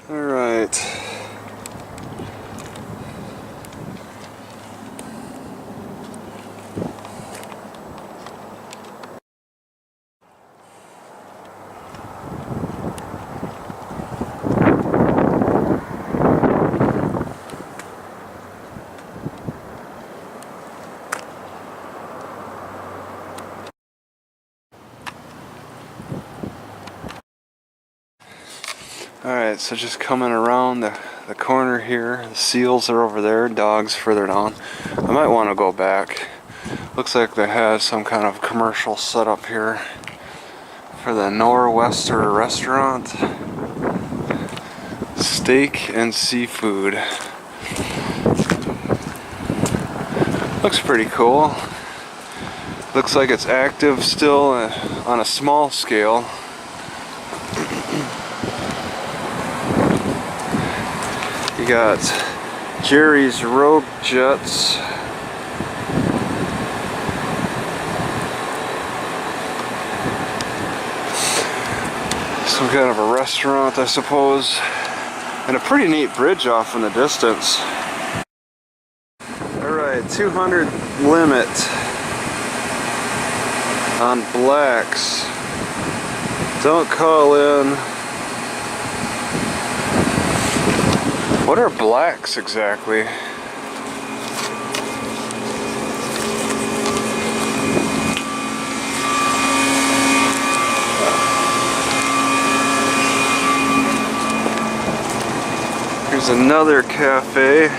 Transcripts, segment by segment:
Alright. Alright, so just coming around the corner here. The seals are over there, dogs further down. I might want to go back. Looks like they have some kind of commercial setup here for the Nor'Wester restaurant. Steak and seafood. Looks pretty cool. Looks like it's active still on a small scale. You got Jerry's Rogue Jets. Some kind of a restaurant, I suppose. And a pretty neat bridge off in the distance. Alright, 200 limit on blacks. Don't call in. What are blacks exactly? Here's another cafe.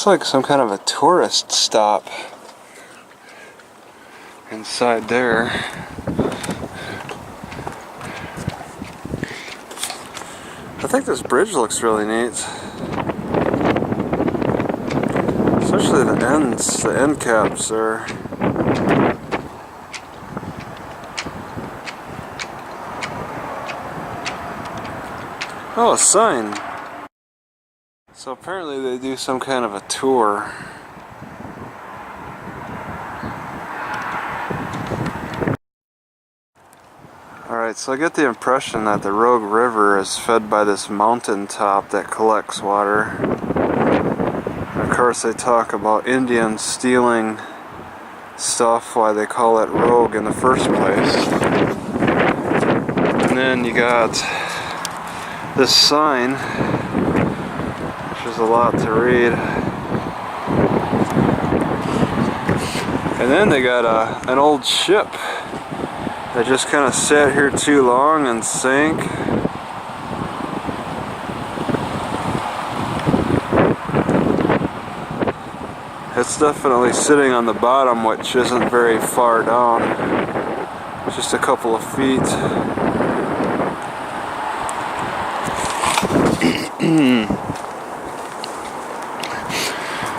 Looks like some kind of a tourist stop inside there. I think this bridge looks really neat. Especially the end caps there. Oh, a sign. So apparently they do some kind of a tour. Alright, so I get the impression that the Rogue River is fed by this mountain top that collects water. And of course they talk about Indians stealing stuff, why they call it Rogue in the first place. And then you got this sign. There's a lot to read. And then they got an old ship that just kind of sat here too long and sank. It's definitely sitting on the bottom, which isn't very far down. Just a couple of feet.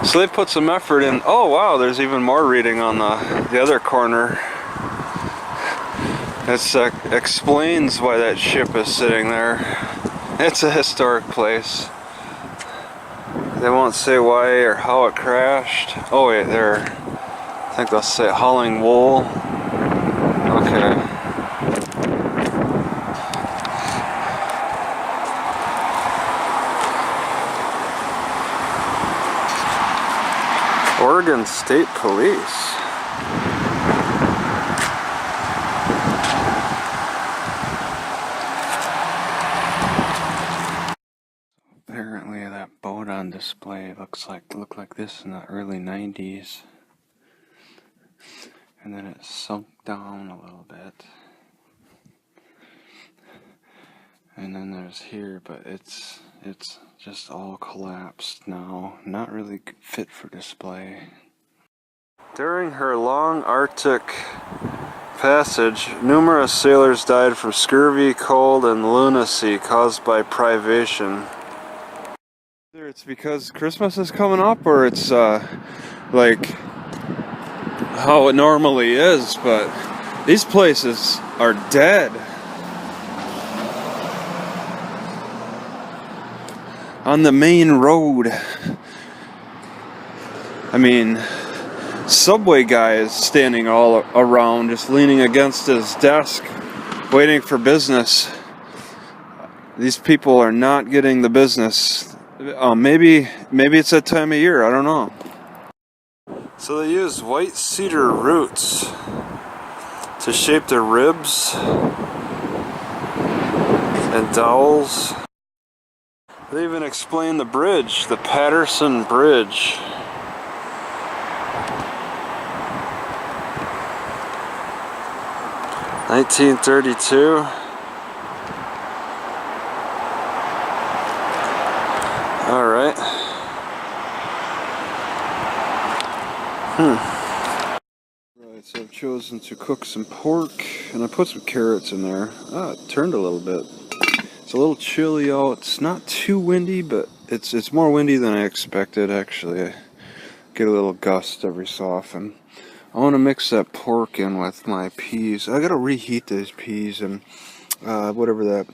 So they put some effort in. Oh wow, there's even more reading on the other corner. It explains why that ship is sitting there. It's a historic place. They won't say why or how it crashed. Oh wait, there. I think they'll say hauling wool. Okay. Oregon State Police. Apparently that boat on display looked like this in the early 90s. And then it sunk down a little bit. And then there's here, but it's just all collapsed now. Not really fit for display. During her long Arctic passage, numerous sailors died from scurvy, cold, and lunacy caused by privation. Either it's because Christmas is coming up, or it's like how it normally is, but these places are dead. on the main road. I mean, Subway guy is standing all around, just leaning against his desk, waiting for business. These people are not getting the business. Maybe it's that time of year, I don't know. So they use white cedar roots to shape their ribs and dowels. They even explain the bridge, the Patterson Bridge. (1932). All right. Right, so I've chosen to cook some pork, and I put some carrots in there. It turned a little bit. It's a little chilly out. It's not too windy, but it's more windy than I expected, actually. I get a little gust every so often. I want to mix that pork in with my peas. I gotta reheat these peas and whatever that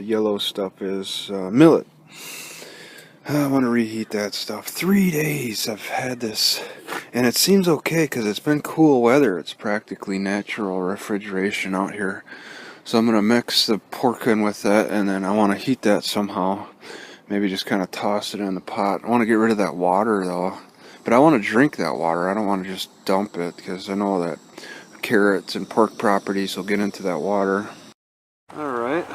yellow stuff is, millet. I want to reheat that stuff. 3 days I've had this, and it seems okay because it's been cool weather. It's practically natural refrigeration out here. So I'm going to mix the pork in with that, and then I want to heat that somehow. Maybe just kind of toss it in the pot. I want to get rid of that water though. But I want to drink that water. I don't want to just dump it, because I know that carrots and pork properties will get into that water. Alright.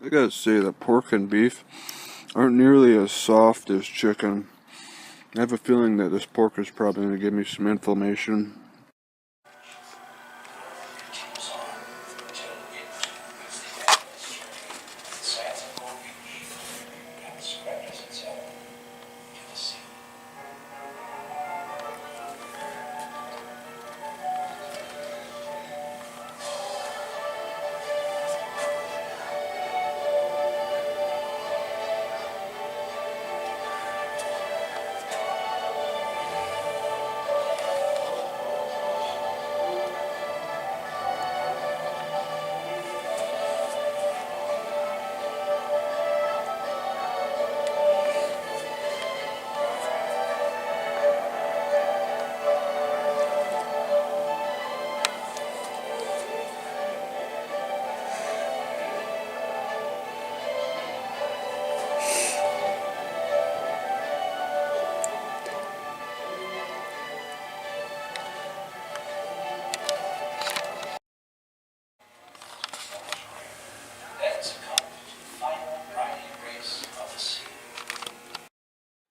I gotta say that pork and beef aren't nearly as soft as chicken. I have a feeling that this pork is probably going to give me some inflammation.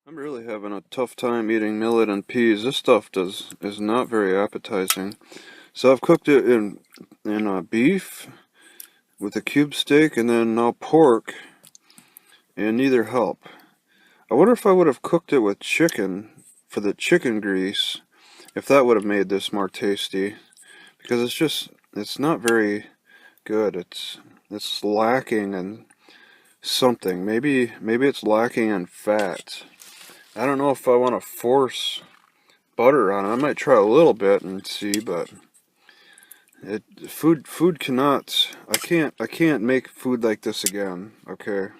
I'm really having a tough time eating millet and peas. This stuff is not very appetizing. So I've cooked it in beef with a cube steak, and then now pork, and neither help. I wonder if I would have cooked it with chicken for the chicken grease, if that would have made this more tasty, because it's not very good. It's lacking in something. Maybe it's lacking in fat. I don't know if I want to force butter on it. I might try a little bit and see, but food cannot. I can't make food like this again. Okay.